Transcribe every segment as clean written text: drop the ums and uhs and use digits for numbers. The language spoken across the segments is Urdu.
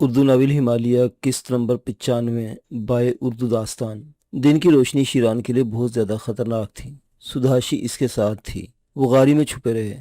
اردو ناول ہمالیہ قسط نمبر 95 بائے اردو داستان۔ دن کی روشنی شیران کے لیے بہت زیادہ خطرناک تھی۔ سدھاشی اس کے ساتھ تھی۔ وہ غاری میں چھپے رہے۔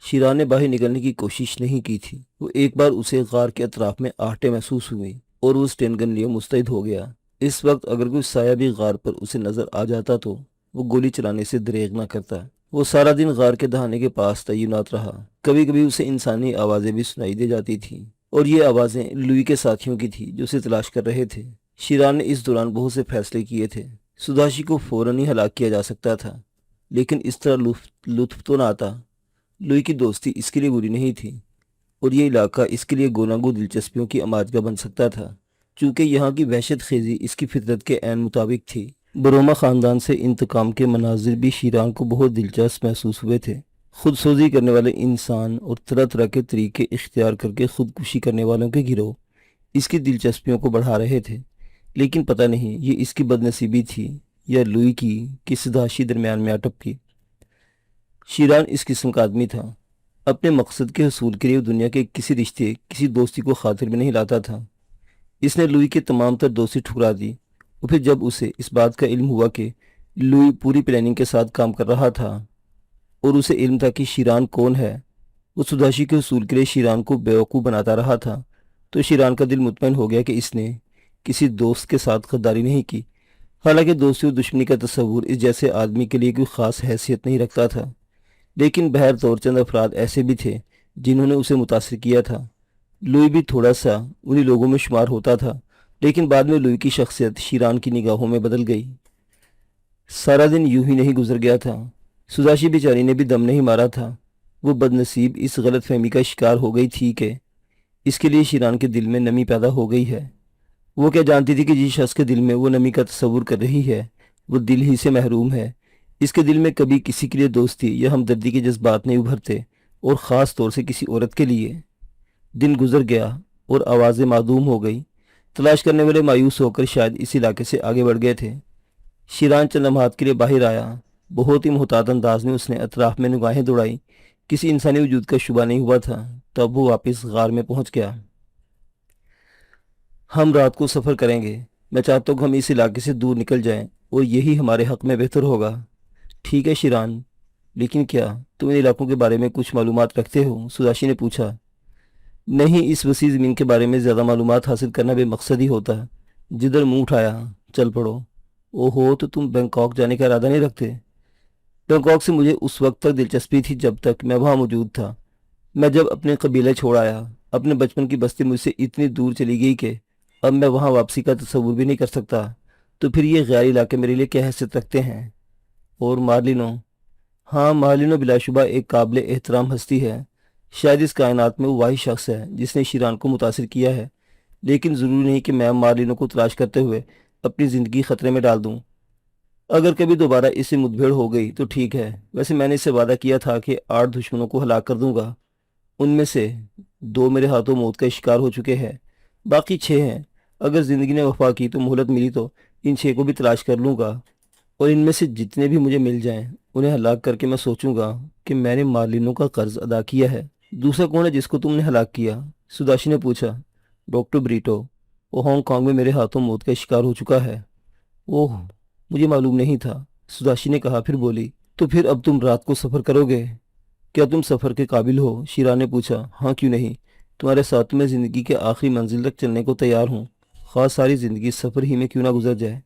شیران نے باہر نکلنے کی کوشش نہیں کی تھی۔ وہ ایک بار اسے غار کے اطراف میں آہٹیں محسوس ہوئی اور وہ اسٹین گن لیے مستعد ہو گیا۔ اس وقت اگر کوئی سایہ بھی غار پر اسے نظر آ جاتا تو وہ گولی چلانے سے دریغ نہ کرتا۔ وہ سارا دن غار کے دہانے کے پاس تعینات رہا۔ کبھی کبھی اسے انسانی آوازیں بھی سنائی دے جاتی تھیں، اور یہ آوازیں لوئی کے ساتھیوں کی تھیں جو اسے تلاش کر رہے تھے۔ شیران نے اس دوران بہت سے فیصلے کیے تھے۔ سدھاشی کو فوراً ہی ہلاک کیا جا سکتا تھا، لیکن اس طرح لطف تو نہ آتا۔ لوئی کی دوستی اس کے لیے بری نہیں تھی، اور یہ علاقہ اس کے لیے گوناگو دلچسپیوں کی اماجگاہ بن سکتا تھا، چونکہ یہاں کی وحشت خیزی اس کی فطرت کے عین مطابق تھی۔ بروما خاندان سے انتقام کے مناظر بھی شیران کو بہت دلچسپ محسوس ہوئے تھے۔ خود سوزی کرنے والے انسان اور طرح طرح کے طریقے اختیار کر کے خودکشی کرنے والوں کے گروہ اس کی دلچسپیوں کو بڑھا رہے تھے، لیکن پتہ نہیں یہ اس کی بدنصیبی تھی یا لوئی کی کہ سدھاشی درمیان میں اٹپ کی۔ شیران اس قسم کا آدمی تھا۔ اپنے مقصد کے حصول کے لیے دنیا کے کسی رشتے، کسی دوستی کو خاطر میں نہیں لاتا تھا۔ اس نے لوئی کے تمام تر دوستی ٹھکرا دی، اور پھر جب اسے اس بات کا علم ہوا کہ لوئی پوری پلاننگ کے ساتھ کام کر رہا تھا اور اسے علم تھا کہ شیران کون ہے، وہ سدھاشی کے حصول کے لیے شیران کو بیوقوف بناتا رہا تھا، تو شیران کا دل مطمئن ہو گیا کہ اس نے کسی دوست کے ساتھ غداری نہیں کی۔ حالانکہ دوستی اور دشمنی کا تصور اس جیسے آدمی کے لیے کوئی خاص حیثیت نہیں رکھتا تھا، لیکن بہر طور چند افراد ایسے بھی تھے جنہوں نے اسے متاثر کیا تھا۔ لوئی بھی تھوڑا سا انہی لوگوں میں شمار ہوتا تھا، لیکن بعد میں لوئی کی شخصیت شیران کی نگاہوں میں بدل گئی۔ سارا دن یوں ہی نہیں گزر گیا تھا۔ سدھاشی بیچاری نے بھی دم نہیں مارا تھا۔ وہ بدنصیب اس غلط فہمی کا شکار ہو گئی تھی کہ اس کے لیے شیران کے دل میں نمی پیدا ہو گئی ہے۔ وہ کیا جانتی تھی کہ جس شخص کے دل میں وہ نمی کا تصور کر رہی ہے وہ دل ہی سے محروم ہے۔ اس کے دل میں کبھی کسی کے لیے دوستی یا ہمدردی کے جذبات نہیں ابھرتے، اور خاص طور سے کسی عورت کے لیے۔ دن گزر گیا اور آوازیں معدوم ہو گئی۔ تلاش کرنے والے مایوس ہو کر شاید اس علاقے سے آگے بڑھ گئے تھے۔ شیران چند لمحات کے لیے باہر آیا۔ بہت ہی محتاط انداز میں اس نے اطراف میں نگاہیں دوڑائیں۔ کسی انسانی وجود کا شبہ نہیں ہوا تھا۔ تب وہ واپس غار میں پہنچ گیا۔ ہم رات کو سفر کریں گے۔ میں چاہتا ہوں کہ ہم اس علاقے سے دور نکل جائیں، اور یہی ہمارے حق میں بہتر ہوگا۔ ٹھیک ہے شیران، لیکن کیا تم ان علاقوں کے بارے میں کچھ معلومات رکھتے ہو؟ سدھاشی نے پوچھا۔ نہیں، اس وسیع زمین کے بارے میں زیادہ معلومات حاصل کرنا بے مقصد ہی ہوتا ہے۔ جدھر منہ اٹھایا چل پڑو۔ اوہو، تو تم بینکاک جانے کا ارادہ نہیں رکھتے؟ بینکاک سے مجھے اس وقت تک دلچسپی تھی جب تک میں وہاں موجود تھا۔ میں جب اپنے قبیلے چھوڑ آیا، اپنے بچپن کی بستی مجھ سے اتنی دور چلی گئی کہ اب میں وہاں واپسی کا تصور بھی نہیں کر سکتا۔ تو پھر یہ غیر علاقے میرے لیے کیا حیثیت رکھتے ہیں؟ اور مارلینو؟ ہاں، مارلینو بلا شبہ ایک قابل احترام ہستی ہے۔ شاید اس کائنات میں وہ واحد شخص ہے جس نے شیران کو متاثر کیا ہے، لیکن ضروری نہیں کہ میں مارلینو کو تلاش کرتے ہوئے اپنی زندگی خطرے میں ڈال دوں۔ اگر کبھی دوبارہ اس سے مدبھیڑ ہو گئی تو ٹھیک ہے۔ ویسے میں نے اس سے وعدہ کیا تھا کہ 8 دشمنوں کو ہلاک کر دوں گا۔ ان میں سے 2 میرے ہاتھوں موت کا شکار ہو چکے ہیں، باقی 6 ہیں۔ اگر زندگی نے وفا کی تو مہلت ملی تو ان 6 کو بھی تلاش کر لوں گا، اور ان میں سے جتنے بھی مجھے مل جائیں انہیں ہلاک کر کے میں سوچوں گا کہ میں نے مارلینو کا قرض ادا کیا ہے۔ دوسرا کون ہے جس کو تم نے ہلاک کیا؟ سدھاشی نے پوچھا۔ ڈاکٹر بریٹو، وہ ہانگ کانگ میں میرے ہاتھوں موت کا شکار ہو چکا ہے۔ اوہ، مجھے معلوم نہیں تھا، سدھاشی نے کہا۔ پھر بولی، تو پھر اب تم رات کو سفر کرو گے؟ کیا تم سفر کے قابل ہو؟ شیران نے پوچھا۔ ہاں، کیوں نہیں؟ تمہارے ساتھ میں زندگی کے آخری منزل تک چلنے کو تیار ہوں، خواہ ساری زندگی سفر ہی میں کیوں نہ گزر جائے۔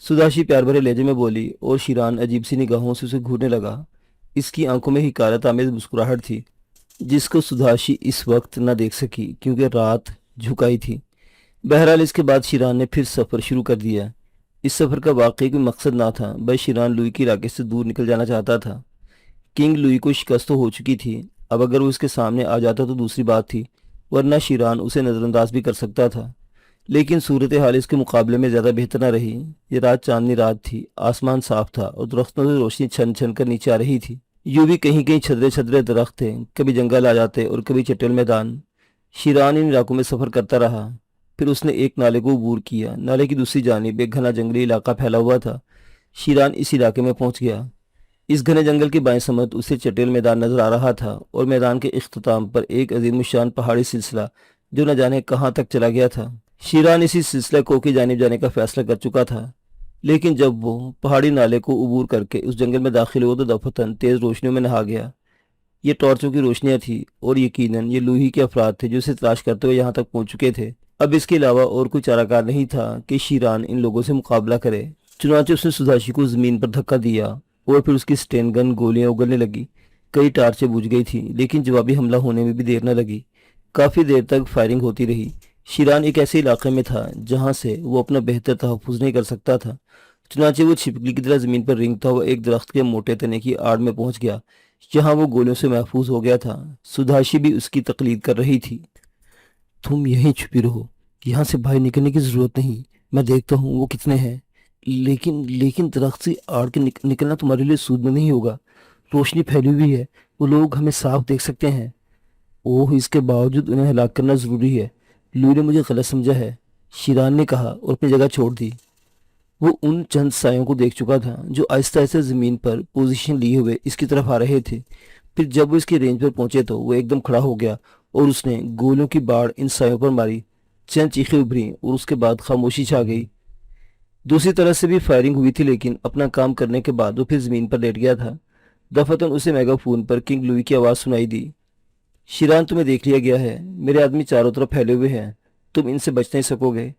سدھاشی پیار بھرے لہجے میں بولی، اور شیران عجیب سی نگاہوں سے اسے گھورنے لگا۔ اس کی آنکھوں میں حکارت آمیز مسکراہٹ تھی جس کو سدھاشی اس وقت نہ دیکھ سکی کیونکہ رات جھکائی تھی۔ بہرحال اس کے بعد شیران نے پھر سفر شروع کر دیا۔ اس سفر کا واقعی کوئی مقصد نہ تھا، بس شیران لوئی کے علاقے سے دور نکل جانا چاہتا تھا۔ کنگ لوئی کو شکست تو ہو چکی تھی، اب اگر وہ اس کے سامنے آ جاتا تو دوسری بات تھی، ورنہ شیران اسے نظر انداز بھی کر سکتا تھا۔ لیکن صورتحال اس کے مقابلے میں زیادہ بہتر نہ رہی۔ یہ رات چاندنی رات تھی، آسمان صاف تھا اور درختوں سے روشنی چھن چھن کر نیچے آ رہی تھی۔ یوں بھی کہیں کہیں چھدرے چھدرے درخت تھے، کبھی جنگل آ جاتے اور کبھی چٹیل میدان۔ شیران ان علاقوں میں سفر کرتا رہا۔ پھر اس نے ایک نالے کو عبور کیا۔ نالے کی دوسری جانب ایک گھنا جنگلی علاقہ پھیلا ہوا تھا۔ شیران اس علاقے میں پہنچ گیا۔ اس گھنے جنگل کی بائیں سمت اسے چٹیل میدان نظر آ رہا تھا، اور میدان کے اختتام پر ایک عظیم الشان پہاڑی سلسلہ جو نہ جانے کہاں تک چلا گیا تھا۔ شیران اسی سلسلہ کو کی جانب جانے کا فیصلہ کر چکا تھا، لیکن جب وہ پہاڑی نالے کو عبور کر کے اس جنگل میں داخل ہوا تو دفتن تیز روشنیوں میں نہا گیا۔ یہ ٹارچوں کی روشنیاں تھیں اور یقیناً یہ لوہی کے افراد تھے جو اسے تلاش کرتے ہوئے یہاں تک پہنچ چکے تھے۔ اب اس کے علاوہ اور کوئی چارہ کار نہیں تھا کہ شیران ان لوگوں سے مقابلہ کرے۔ چنانچہ اس نے سداشی کو زمین پر دھکا دیا اور پھر اس کی سٹین گن گولیاں اگلنے لگی۔ کئی ٹارچیں بجھ گئی تھیں، لیکن جوابی حملہ ہونے میں بھی دیر نہ لگی۔ کافی دیر تک فائرنگ ہوتی رہی۔ شیران ایک ایسے علاقے میں تھا جہاں سے وہ اپنا بہتر تحفظ نہیں کر سکتا تھا، چنانچہ وہ چھپکلی کی طرح زمین پر رینگتا ہوا ایک درخت کے موٹے تنے کی آڑ میں پہنچ گیا، جہاں وہ گولیوں سے محفوظ ہو گیا تھا۔ سدھاشی بھی اس کی تقلید کر رہی تھی۔ تم یہیں چھپی رہو، یہاں سے باہر نکلنے کی ضرورت نہیں، میں دیکھتا ہوں وہ کتنے ہیں۔ لیکن درخت سے آڑ کے نکلنا تمہارے لیے سود میں نہیں ہوگا، روشنی پھیلی ہوئی ہے، وہ لوگ ہمیں صاف دیکھ سکتے ہیں۔ اوہ، اس کے باوجود انہیں ہلاک کرنا ضروری ہے۔ لو نے مجھے غلط سمجھا ہے، شیران نے کہا اور اپنی جگہ چھوڑ دی۔ وہ ان چند سایوں کو دیکھ چکا تھا جو آہستہ آہستہ زمین پر پوزیشن لیے ہوئے اس کی طرف آ رہے تھے۔ پھر جب وہ اس کی رینج پر پہنچے تو وہ ایک دم کھڑا ہو گیا اور اس نے گولیوں کی باڑ ان سایوں پر ماری۔ چند چیخیں ابھریں اور اس کے بعد خاموشی چھا گئی۔ دوسری طرف سے بھی فائرنگ ہوئی تھی، لیکن اپنا کام کرنے کے بعد وہ پھر زمین پر لیٹ گیا تھا۔ دفتن اسے میگا فون پر کنگ لوئی کی آواز سنائی دی۔ شیران، تمہیں دیکھ لیا گیا ہے، میرے آدمی چاروں طرف پھیلے ہوئے ہیں، تم ان سے بچ نہیں سکو گے۔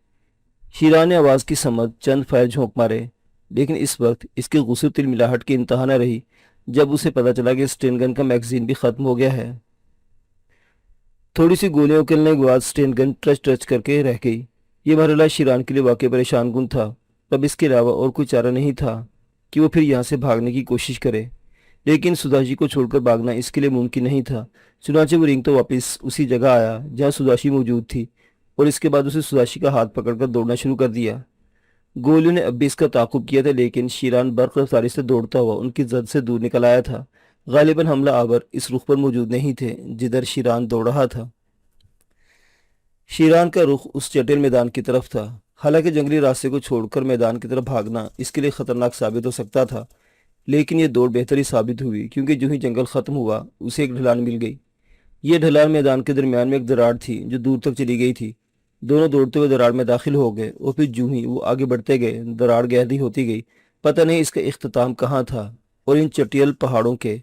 شیران نے آواز کی سمت چند فائر جھونک مارے، لیکن اس وقت اس کے غصے تل ملاہٹ کی انتہا نہ رہی جب اسے پتا چلا کہ سٹین گن کا میگزین بھی ختم ہو گیا ہے۔ تھوڑی سی گولیاں اکلنے کے بعد سٹین گن ٹچ کر کے رہ گئی۔ یہ مرحلہ شیران کے لیے واقعی پریشان کن تھا۔ اب اس کے علاوہ اور کوئی چارہ نہیں تھا کہ وہ پھر یہاں سے بھاگنے کی کوشش کرے، لیکن سداشی کو چھوڑ کر بھاگنا اس کے لیے ممکن نہیں تھا۔ چنانچہ وہ رینگ تو واپس اسی جگہ آیا جہاں سداشی موجود تھی، اور اس کے بعد اسے سداشی کا ہاتھ پکڑ کر دوڑنا شروع کر دیا۔ گولیوں نے اب بھی اس کا تعاقب کیا تھا، لیکن شیران برق رفتاری سے دوڑتا ہوا ان کی زد سے دور نکل آیا تھا۔ غالباً حملہ آور اس رخ پر موجود نہیں تھے جدھر شیران دوڑ رہا تھا۔ شیران کا رخ اس چٹیل میدان کی طرف تھا۔ حالانکہ جنگلی راستے کو چھوڑ کر میدان کی طرف بھاگنا اس کے لیے خطرناک ثابت ہو سکتا تھا، لیکن یہ دوڑ بہتری ثابت ہوئی، کیونکہ جو ہی جنگل ختم ہوا اسے ایک ڈھلان مل گئی۔ یہ ڈھلان میدان کے درمیان میں ایک دراڑ تھی جو دور تک چلی گئی تھی۔ دونوں دوڑتے ہوئے دراڑ میں داخل ہو گئے، اور پھر جو ہی وہ آگے بڑھتے گئے دراڑ گہری ہوتی گئی۔ پتہ نہیں اس کا اختتام کہاں تھا، اور ان چٹیل پہاڑوں کے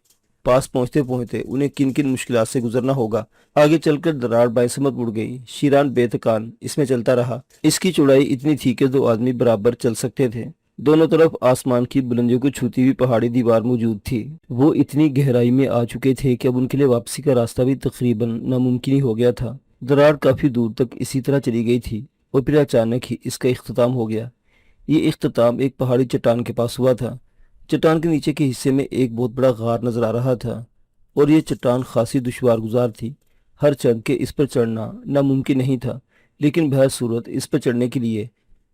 پاس پہنچتے پہنچتے انہیں کن کن مشکلات سے گزرنا ہوگا۔ آگے چل کر دراڑ بائیں سمت مڑ گئی۔ شیران بے تکان اس میں چلتا رہا۔ اس کی چوڑائی اتنی تھی کہ دو آدمی برابر چل سکتے تھے۔ دونوں طرف آسمان کی بلندیوں کو چھوتی ہوئی پہاڑی دیوار موجود تھی۔ وہ اتنی گہرائی میں آ چکے تھے کہ اب ان کے لیے واپسی کا راستہ بھی تقریباً ناممکن ہی ہو گیا تھا۔ دراڑ کافی دور تک اسی طرح چلی گئی تھی، اور پھر اچانک ہی اس کا اختتام ہو گیا۔ یہ اختتام ایک پہاڑی چٹان کے پاس ہوا تھا۔ چٹان کے نیچے کے حصے میں ایک بہت بڑا غار نظر آ رہا تھا، اور یہ چٹان خاصی دشوار گزار تھی۔ ہر چند کے اس پر چڑھنا ناممکن نہیں تھا، لیکن بہر صورت اس پر چڑھنے کے لیے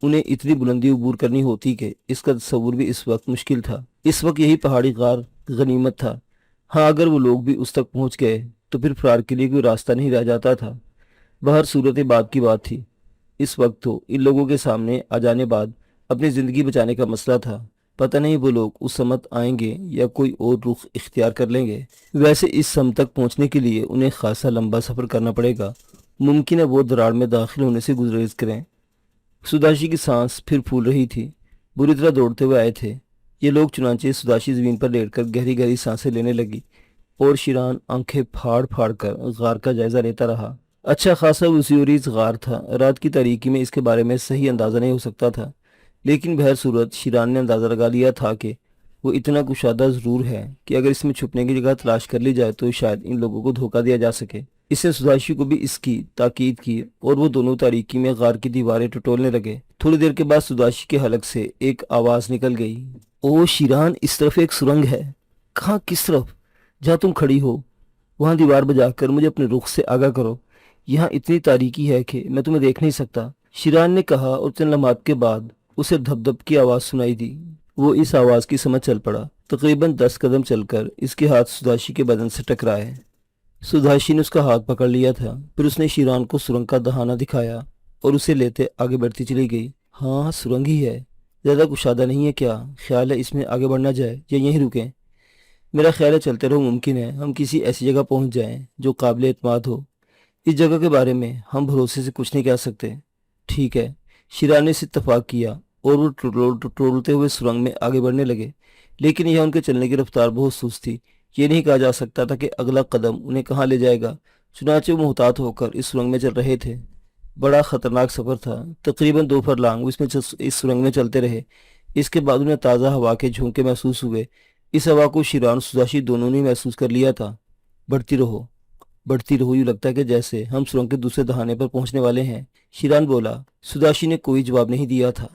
انہیں اتنی بلندی عبور کرنی ہوتی کہ اس کا تصور بھی اس وقت مشکل تھا۔ اس وقت یہی پہاڑی غار غنیمت تھا۔ ہاں، اگر وہ لوگ بھی اس تک پہنچ گئے تو پھر فرار کے لیے کوئی راستہ نہیں رہ جاتا تھا۔ بہر صورت بات کی بات تھی، اس وقت تو ان لوگوں کے سامنے آ جانے بعد اپنی زندگی بچانے کا مسئلہ تھا۔ پتہ نہیں وہ لوگ اس سمت آئیں گے یا کوئی اور رخ اختیار کر لیں گے۔ ویسے اس سمت تک پہنچنے کے لیے انہیں خاصا لمبا سفر کرنا پڑے گا۔ ممکن ہے وہ دراڑ میں داخل ہونے سے گزریز کریں۔ سداشی کی سانس پھر پھول رہی تھی۔ بری طرح دوڑتے ہوئے آئے تھے یہ لوگ، چنانچہ سداشی زمین پر لیٹ کر گہری گہری سانسیں لینے لگی، اور شیران آنکھیں پھاڑ پھاڑ کر غار کا جائزہ لیتا رہا۔ اچھا خاصا وسیع و عریض غار تھا۔ رات کی تاریکی میں اس کے بارے میں صحیح اندازہ نہیں ہو سکتا تھا، لیکن بہر صورت شیران نے اندازہ لگا لیا تھا کہ وہ اتنا کشادہ ضرور ہے کہ اگر اس میں چھپنے کی جگہ تلاش کر لی جائے تو شاید ان لوگوں کو دھوکہ دیا جا سکے۔ اس نے سداشی کو بھی اس کی تاکید کی، اور وہ دونوں تاریکی میں غار کی دیواریں ٹٹولنے لگے۔ تھوڑی دیر کے بعد سداشی کے حلق سے ایک آواز نکل گئی، او شیران، اس طرف ایک سرنگ ہے۔ کہاں؟ کس طرف؟ جہاں تم کھڑی ہو وہاں دیوار بجا کر مجھے اپنے رخ سے آگاہ کرو، یہاں اتنی تاریکی ہے کہ میں تمہیں دیکھ نہیں سکتا، شیران نے کہا، اور چند لمحات کے بعد اسے دھپ دھپ کی آواز سنائی دی۔ وہ اس آواز کی سمجھ چل پڑا۔ تقریباً 10 قدم چل کر اس کے ہاتھ سداشی کے بدن سے ٹکرائے۔ سداشی نے اس کا ہاتھ پکڑ لیا تھا، پھر اس نے شیران کو سرنگ کا دہانہ دکھایا اور اسے لیتے آگے بڑھتی چلی گئی۔ ہاں، سرنگ ہی ہے، زیادہ کشادہ نہیں ہے۔ کیا خیال ہے اس میں آگے بڑھنا جائے یا یہیں رکیں؟ میرا خیال ہے چلتے رہو، ممکن ہے ہم کسی ایسی جگہ پہنچ جائیں جو قابل اعتماد ہو۔ اس جگہ کے بارے میں ہم بھروسے سے کچھ نہیں کہہ سکتے۔ ٹھیک ہے، شیران نے اس سے اتفاق کیا اور وہ ٹٹولتے ہوئے سرنگ میں آگے بڑھنے لگے، لیکن یہاں ان کے چلنے کی رفتار بہت سست تھی۔ یہ نہیں کہا جا سکتا تھا کہ اگلا قدم انہیں کہاں لے جائے گا، چنانچہ وہ محتاط ہو کر اس سرنگ میں چل رہے تھے۔ بڑا خطرناک سفر تھا، تقریباً 2 فرلانگ اس سرنگ میں چلتے رہے۔ اس کے بعد انہیں تازہ ہوا کے جھونکے محسوس ہوئے۔ اس ہوا کو شیران اور سداشی دونوں نے محسوس کر لیا تھا۔ بڑھتی رہو، بڑھتی رہو، یوں لگتا ہے کہ جیسے ہم سرنگ کے دوسرے دہانے پر پہنچنے والے ہیں، شیران بولا۔ سداشی نے کوئی جواب نہیں دیا تھا۔